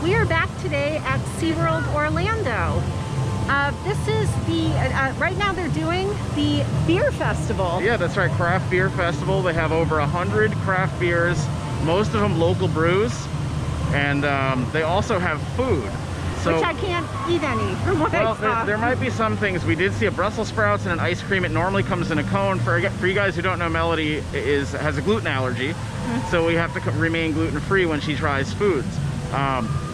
we are back today at SeaWorld Orlando. This is the, right now they're doing the beer festival. Yeah, that's right, craft beer festival. They have over 100 craft beers, most of them local brews, and they also have food. So, which I can't eat any from what I saw. There might be some things. We did see a Brussels sprouts and an ice cream. It normally comes in a cone. For you guys who don't know, Melody has a gluten allergy, so we have to remain gluten-free when she tries foods.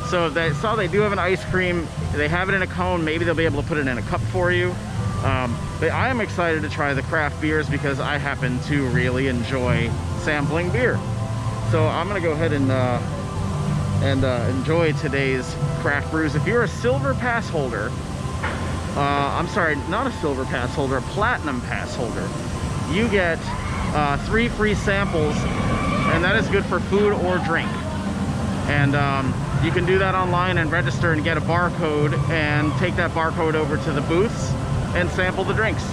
So they do have an ice cream. They have it in a cone. Maybe they'll be able to put it in a cup for you. But I am excited to try the craft beers because I happen to really enjoy sampling beer. So I'm gonna go ahead and enjoy today's craft brews. If you're a silver pass holder, I'm sorry, not a silver pass holder, a platinum pass holder, you get 3 free samples, and that is good for food or drink. And you can do that online and register and get a barcode and take that barcode over to the booths and sample the drinks.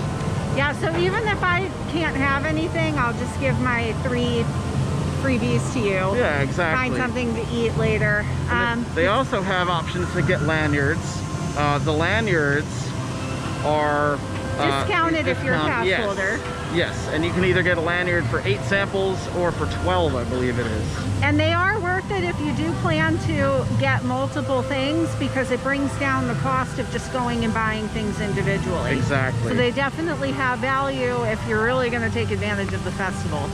Yeah, so even if I can't have anything, I'll just give my 3 freebies to you. Yeah, exactly. Find something to eat later. They also have options to get lanyards. The lanyards are discounted if you're a pass holder. Yes, and you can either get a lanyard for 8 samples or for 12, I believe it is. And they are worth it if you do plan to get multiple things, because it brings down the cost of just going and buying things individually. Exactly. So they definitely have value if you're really going to take advantage of the festival.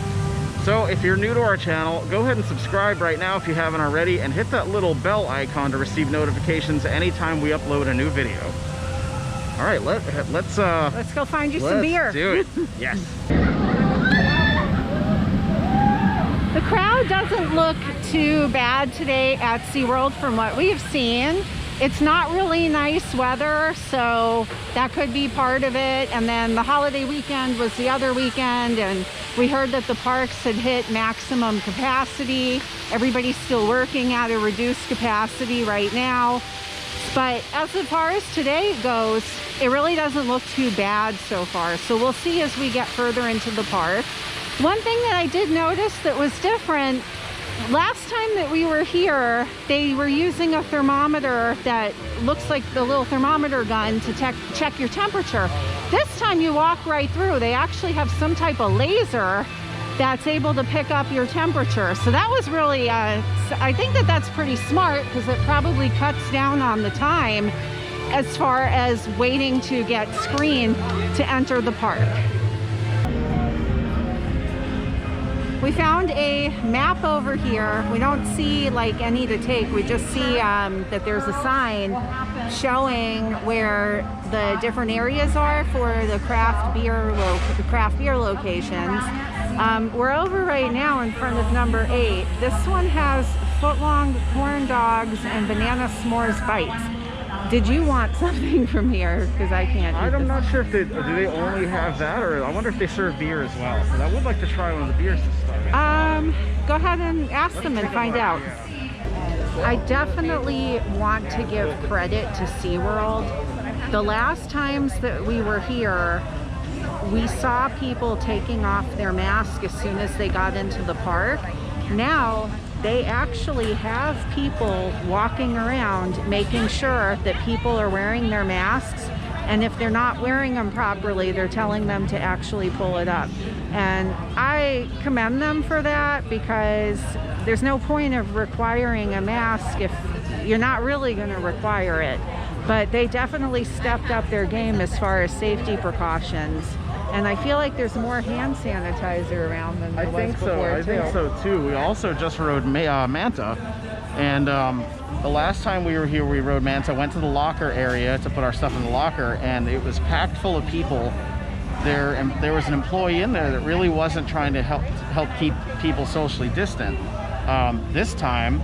So if you're new to our channel, go ahead and subscribe right now if you haven't already, and hit that little bell icon to receive notifications anytime we upload a new video. All right, let's go find you some beer. Let's do it. Yes. The crowd doesn't look too bad today at SeaWorld from what we've seen. It's not really nice weather, so that could be part of it. And then the holiday weekend was the other weekend, and we heard that the parks had hit maximum capacity. Everybody's still working at a reduced capacity right now. But as far as today goes, it really doesn't look too bad so far. So we'll see as we get further into the park. One thing that I did notice that was different, last time that we were here, they were using a thermometer that looks like the little thermometer gun to check your temperature. This time you walk right through. They actually have some type of laser that's able to pick up your temperature. So that was really, I think that's pretty smart, because it probably cuts down on the time as far as waiting to get screened to enter the park. We found a map over here. We don't see like any to take. We just see that there's a sign showing where the different areas are for the craft beer locations. We're over right now in front of number 8. This one has footlong corn dogs and banana s'mores bites. Did you want something from here? Because I can't. I'm not sure if do they only have that, or I wonder if they serve beer as well. Because I would like to try one of the beers to start. Go ahead and ask them and find out. I definitely want to give credit to SeaWorld. The last times that we were here, we saw people taking off their mask as soon as they got into the park. Now they actually have people walking around making sure that people are wearing their masks, and if they're not wearing them properly, they're telling them to actually pull it up. And I commend them for that, because there's no point of requiring a mask if you're not really going to require it. But they definitely stepped up their game as far as safety precautions. And I feel like there's more hand sanitizer around than there was before, I think so too. We also just rode Manta, and the last time we were here, we rode Manta, went to the locker area to put our stuff in the locker, and it was packed full of people there. And there was an employee in there that really wasn't trying to help keep people socially distant. This time,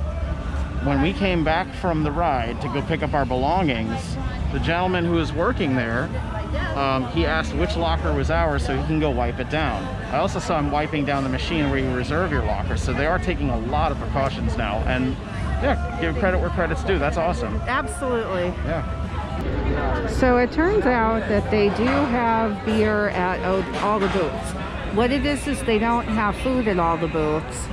when we came back from the ride to go pick up our belongings, the gentleman who was working there, he asked which locker was ours so he can go wipe it down. I also saw him wiping down the machine where you reserve your locker, so they are taking a lot of precautions now. And yeah, give credit where credit's due. That's awesome. Absolutely. Yeah. So it turns out that they do have beer at all the booths. What it is they don't have food at all the booths.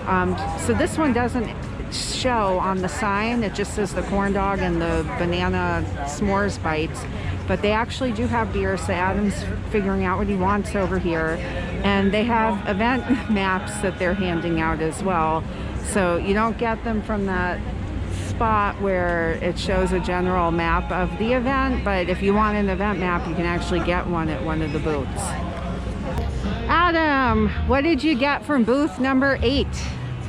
So this one doesn't show on the sign. It just says the corn dog and the banana s'mores bites. But they actually do have beer, so Adam's figuring out what he wants over here. And they have event maps that they're handing out as well. So you don't get them from that spot where it shows a general map of the event, but if you want an event map, you can actually get one at one of the booths. Adam, what did you get from booth number 8?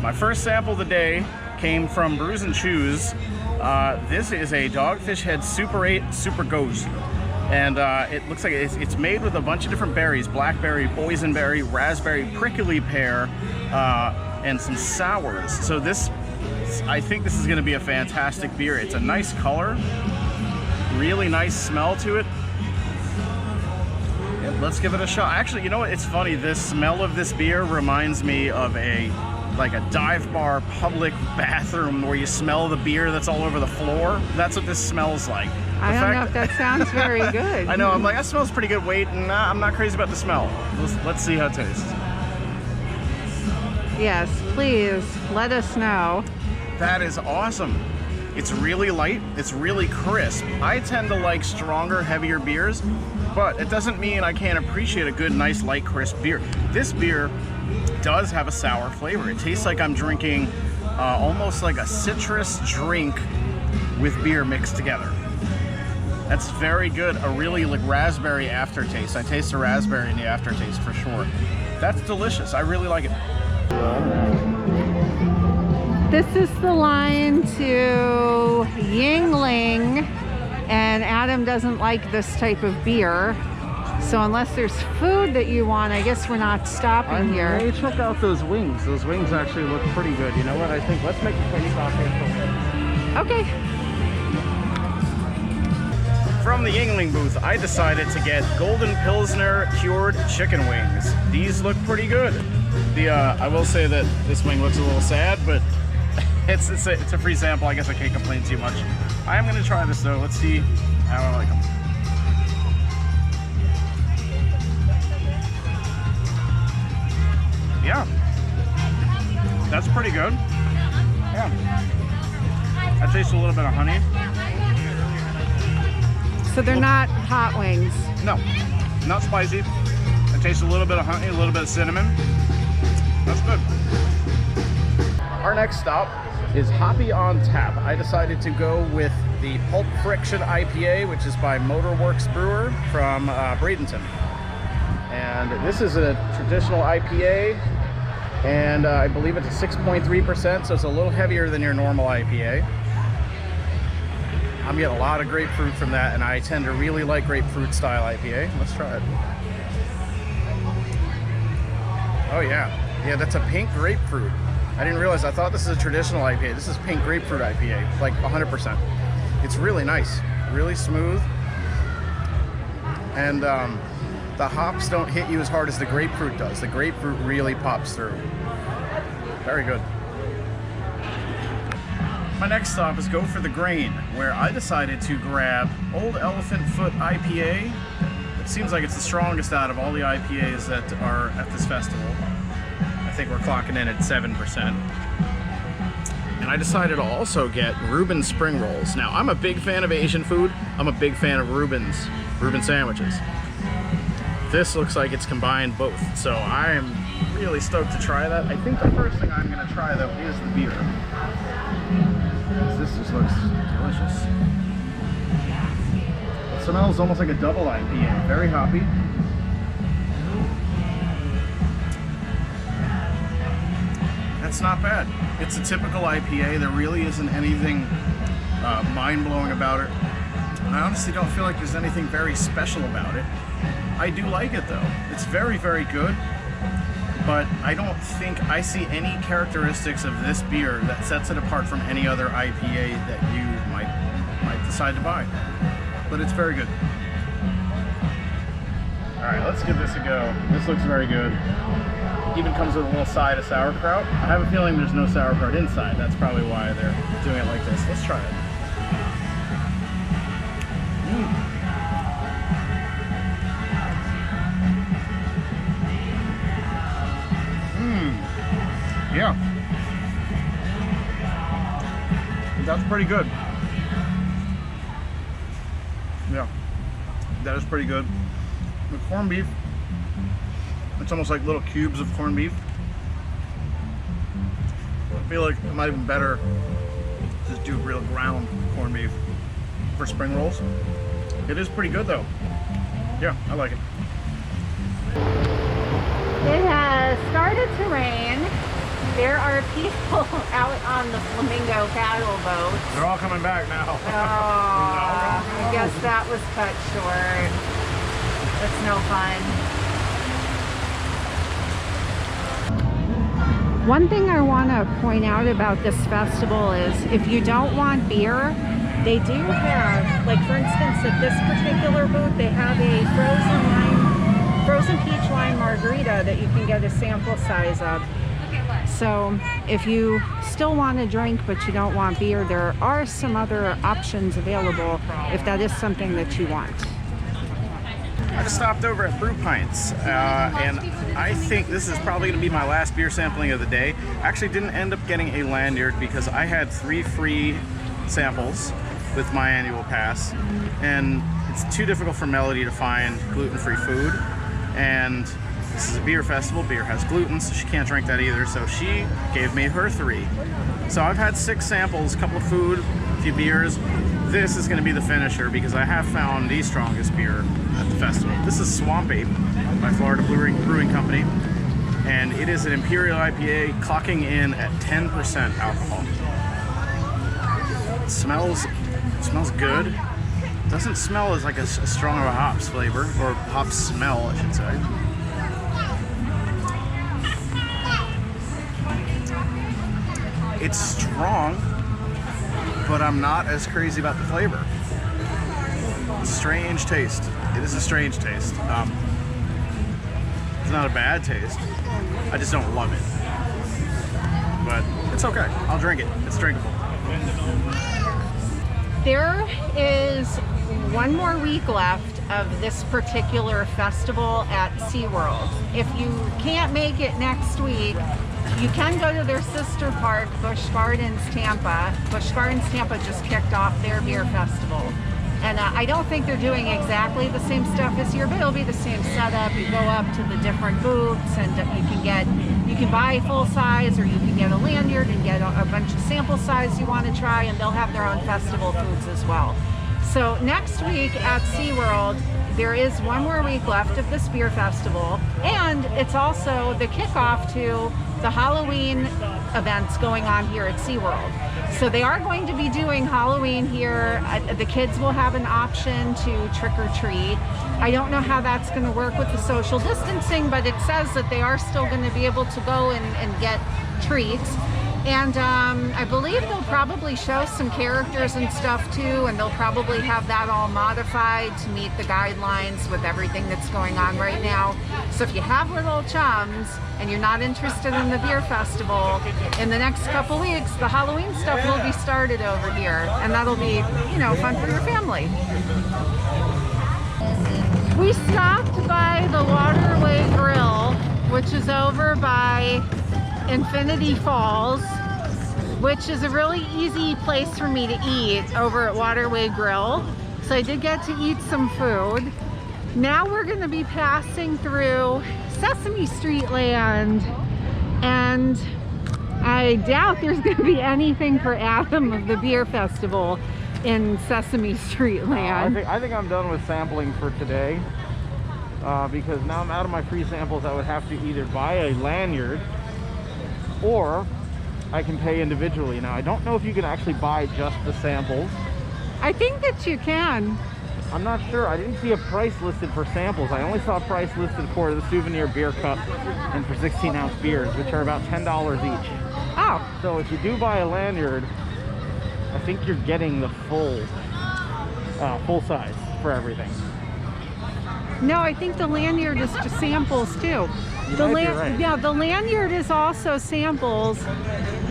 My first sample of the day came from Brews and Chews. This is a Dogfish Head Super 8 Super Ghost. And it looks like it's made with a bunch of different berries: blackberry, boysenberry, raspberry, prickly pear, and some sours. So I think this is going to be a fantastic beer. It's a nice color, really nice smell to it. Yeah, let's give it a shot. Actually, you know what? It's funny. The smell of this beer reminds me of like a dive bar public bathroom where you smell the beer that's all over the floor. That's what this smells like. I don't know if that sounds very good. I know. I'm like, that smells pretty good. Wait, nah, I'm not crazy about the smell. Let's see how it tastes. Yes, please let us know. That is awesome. It's really light, it's really crisp. I tend to like stronger, heavier beers, but it doesn't mean I can't appreciate a good, nice, light, crisp beer. This beer does have a sour flavor. It tastes like I'm drinking almost like a citrus drink with beer mixed together. That's very good. A really like raspberry aftertaste. I taste the raspberry in the aftertaste for sure. That's delicious. I really like it. This is the line to Yingling, and Adam doesn't like this type of beer. So unless there's food that you want, I guess we're not stopping here. Hey, check out those wings. Those wings actually look pretty good. You know what? I think let's make a quick stop here. Okay. From the Yingling booth, I decided to get Golden Pilsner cured chicken wings. These look pretty good. I will say that this wing looks a little sad, but it's a free sample. I guess I can't complain too much. I am going to try this though. Let's see how I like them. Yeah, that's pretty good. Yeah, I taste a little bit of honey. So they're not hot wings. No, not spicy. I taste a little bit of honey, a little bit of cinnamon. That's good. Our next stop is Hoppy on Tap. I decided to go with the Pulp Friction IPA, which is by Motorworks Brewer from Bradenton. And this is a traditional IPA, and I believe it's a 6.3%, so it's a little heavier than your normal IPA. I'm getting a lot of grapefruit from that, and I tend to really like grapefruit style IPA. Let's try it. Oh yeah. Yeah, that's a pink grapefruit. I didn't realize. I thought this is a traditional IPA. This is pink grapefruit IPA, like 100%. It's really nice, really smooth. And the hops don't hit you as hard as the grapefruit does. The grapefruit really pops through. Very good. My next stop is Go for the Grain, where I decided to grab Old Elephant Foot Ipa. It seems like it's the strongest out of all the IPAs that are at this festival. I think we're clocking in at 7%. And I decided to also get Reuben spring rolls. Now, I'm a big fan of Asian food. I'm a big fan of Reuben sandwiches. This looks like it's combined both, so I am really stoked to try that. I think the first thing I'm going to try, though, is the beer. This just looks delicious. It smells almost like a double IPA. Very hoppy. That's not bad. It's a typical IPA. There really isn't anything mind-blowing about it. I honestly don't feel like there's anything very special about it. I do like it though. It's very, very good, but I don't think I see any characteristics of this beer that sets it apart from any other IPA that you might decide to buy. But it's very good. All right, let's give this a go. This looks very good. Even comes with a little side of sauerkraut. I have a feeling there's no sauerkraut inside. That's probably why they're doing it like this. Let's try it. Yeah. That's pretty good. Yeah, that is pretty good. The corned beef, it's almost like little cubes of corned beef. I feel like it might have been better to just do real ground corned beef for spring rolls. It is pretty good though. Yeah, I like it. It has started to rain. There are people out on the flamingo paddle boats. They're all coming back now. Oh, I guess that was cut short. That's no fun. One thing I want to point out about this festival is if you don't want beer, they do have, like for instance at this particular booth, they have a frozen peach wine margarita that you can get a sample size of. So if you still want to drink but you don't want beer, there are some other options available if that is something that you want. I just stopped over at Brew Pints, and I think this is probably going to be my last beer sampling of the day. I actually didn't end up getting a lanyard because I had 3 free samples with my annual pass, and it's too difficult for Melody to find gluten-free food, and this is a beer festival. Beer has gluten, so she can't drink that either, so she gave me her 3. So I've had 6 samples, a couple of food, a few beers. This is going to be the finisher because I have found the strongest beer at the festival. This is Swampy by Florida Brewing Company, and it is an Imperial IPA clocking in at 10% alcohol. It smells good. It doesn't smell as like a strong of a hops flavor, or hops smell, I should say. It's strong, but I'm not as crazy about the flavor. Strange taste. It is a strange taste. It's not a bad taste. I just don't love it. But it's okay. I'll drink it. It's drinkable. There is one more week left of this particular festival at SeaWorld. If you can't make it next week, you can go to their sister park, Busch Gardens Tampa. Busch Gardens Tampa just kicked off their beer festival. And I don't think they're doing exactly the same stuff this year, but it'll be the same setup. You go up to the different booths and you can buy full size, or you can get a lanyard and get a bunch of sample size you want to try, and they'll have their own festival foods as well. So next week at SeaWorld, there is one more week left of this beer festival, and it's also the kickoff to the Halloween events going on here at SeaWorld. So they are going to be doing Halloween here. The kids will have an option to trick or treat. I don't know how that's going to work with the social distancing, but it says that they are still going to be able to go and get treats. And I believe they'll probably show some characters and stuff too, and they'll probably have that all modified to meet the guidelines with everything that's going on right now. So if you have little chums and you're not interested in the beer festival, in the next couple weeks, the Halloween stuff will be started over here, and that'll be, you know, fun for your family. We stopped by the Waterway Grill, which is over by Infinity Falls, which is a really easy place for me to eat over at Waterway Grill. So I did get to eat some food. Now we're going to be passing through Sesame Street Land, and I doubt there's going to be anything for Adam of the beer festival in Sesame Street Land. I think I'm done with sampling for today, because now I'm out of my free samples. I would have to either buy a lanyard or I can pay individually. Now I don't know if you can actually buy just the samples. I think that you can. I'm not sure. I didn't see a price listed for samples. I only saw a price listed for the souvenir beer cup and for 16-ounce beers, which are about $10 each. Oh. So if you do buy a lanyard, I think you're getting the full size for everything. No, I think the lanyard is just samples too. Right. Yeah, the lanyard is also samples.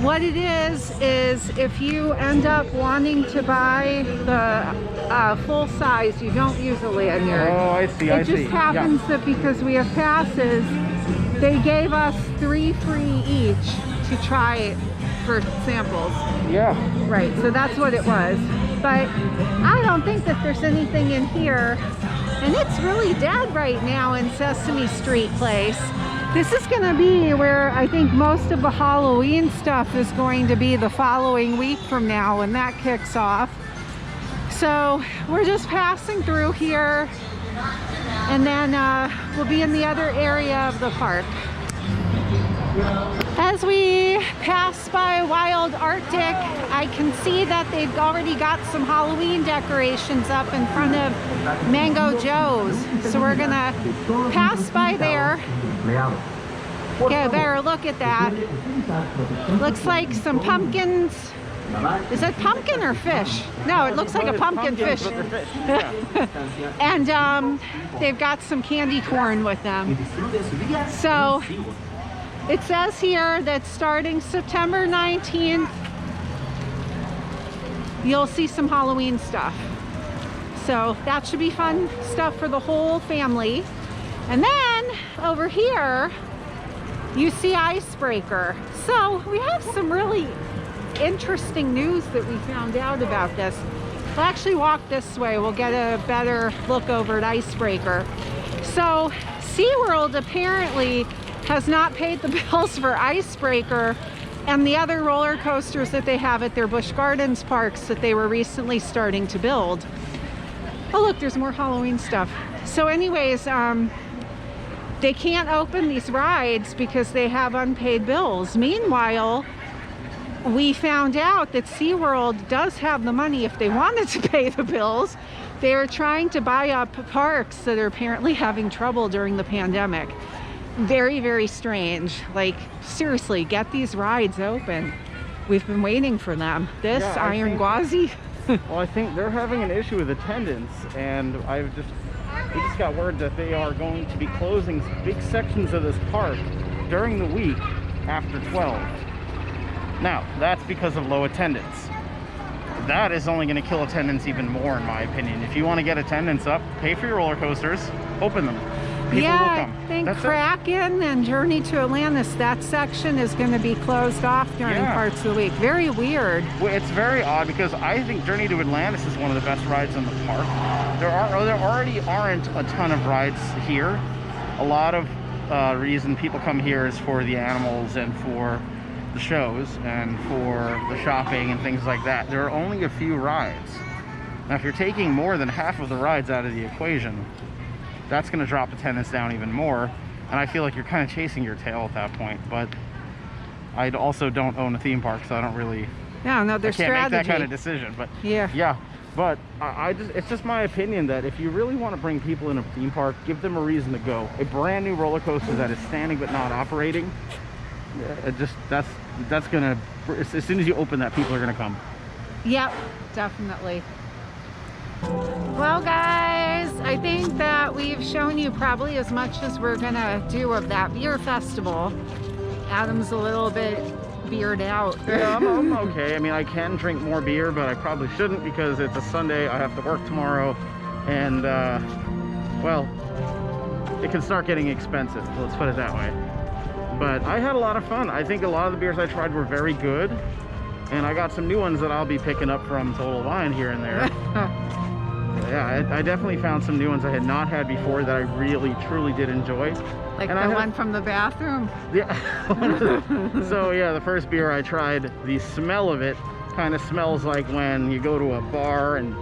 What it is if you end up wanting to buy the full size, you don't use a lanyard. Oh, I see. It just happens that because we have passes, they gave us 3 free each to try for samples. Yeah. Right, so that's what it was. But I don't think that there's anything in here. And it's really dead right now in Sesame Street Place. This is going to be where I think most of the Halloween stuff is going to be the following week from now when that kicks off. So we're just passing through here, and then we'll be in the other area of the park. As we pass by Wild Arctic, I can see that they've already got some Halloween decorations up in front of Mango Joe's. So we're gonna pass by there. Get a better look at that. Looks like some pumpkins. Is it pumpkin or fish? No, it looks like a pumpkin fish. And they've got some candy corn with them. So it says here that starting September 19th, you'll see some Halloween stuff. So that should be fun stuff for the whole family. And then over here, you see Icebreaker. So we have some really interesting news that we found out about this. We'll actually walk this way. We'll get a better look over at Icebreaker. So SeaWorld apparently has not paid the bills for Icebreaker and the other roller coasters that they have at their Busch Gardens parks that they were recently starting to build. Oh look, there's more Halloween stuff. So anyways, they can't open these rides because they have unpaid bills. Meanwhile, we found out that SeaWorld does have the money if they wanted to pay the bills. They are trying to buy up parks that are apparently having trouble during the pandemic. Very, very strange. Like, seriously, get these rides open. We've been waiting for them. This, Yeah, Iron Gwazi. Well, I think they're having an issue with attendance, and we just got word that they are going to be closing big sections of this park during the week after 12. Now, that's because of low attendance. That is only going to kill attendance even more, in my opinion. If you want to get attendance up, pay for your roller coasters, open them. People will come. I think That's Kraken and Journey to Atlantis, that section is going to be closed off during parts of the week. Very weird. Well, it's very odd because I think Journey to Atlantis is one of the best rides in the park. There already aren't a ton of rides here. A lot of reason people come here is for the animals and for the shows and for the shopping and things like that. There are only a few rides. Now, if you're taking more than half of the rides out of the equation, that's going to drop attendance down even more, and I feel like you're kind of chasing your tail at that point. But I also don't own a theme park, so I don't really No, their I can't strategy. make that kind of decision. But yeah. But it's just my opinion that if you really want to bring people in a theme park, give them a reason to go. A brand new roller coaster that is standing but not operating, that's gonna, as soon as you open that, people are gonna come. Yep, definitely. Well guys, I think that we've shown you probably as much as we're gonna do of that beer festival. Adam's a little bit beered out. Yeah, I'm okay. I mean, I can drink more beer, but I probably shouldn't because it's a Sunday. I have to work tomorrow, and well, it can start getting expensive. Let's put it that way. But I had a lot of fun. I think a lot of the beers I tried were very good, and I got some new ones that I'll be picking up from Total Wine here and there. Yeah, I definitely found some new ones I had not had before that I really, truly did enjoy. Like and the one from the bathroom? Yeah. So yeah, the first beer I tried, the smell of it kind of smells like when you go to a bar and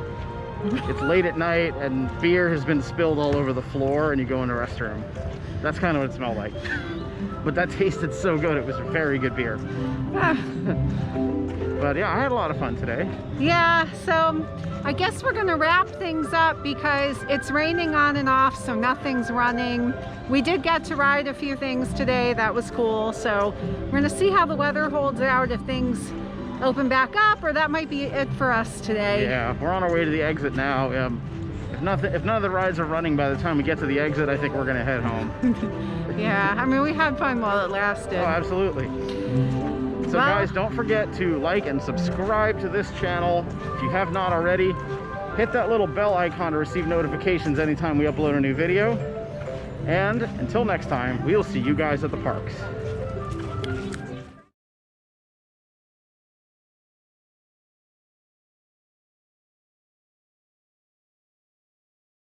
it's late at night and beer has been spilled all over the floor and you go in the restroom. That's kind of what it smelled like. But that tasted so good. It was a very good beer. But yeah, I had a lot of fun today. Yeah, so I guess we're gonna wrap things up because it's raining on and off, so nothing's running. We did get to ride a few things today. That was cool. So we're gonna see how the weather holds out, if things open back up, or that might be it for us today. Yeah, we're on our way to the exit now. If none of the rides are running by the time we get to the exit, I think we're gonna head home. Yeah, I mean, we had fun while it lasted. Oh, absolutely. So guys, don't forget to like and subscribe to this channel. If you have not already, hit that little bell icon to receive notifications anytime we upload a new video. And until next time, we'll see you guys at the parks.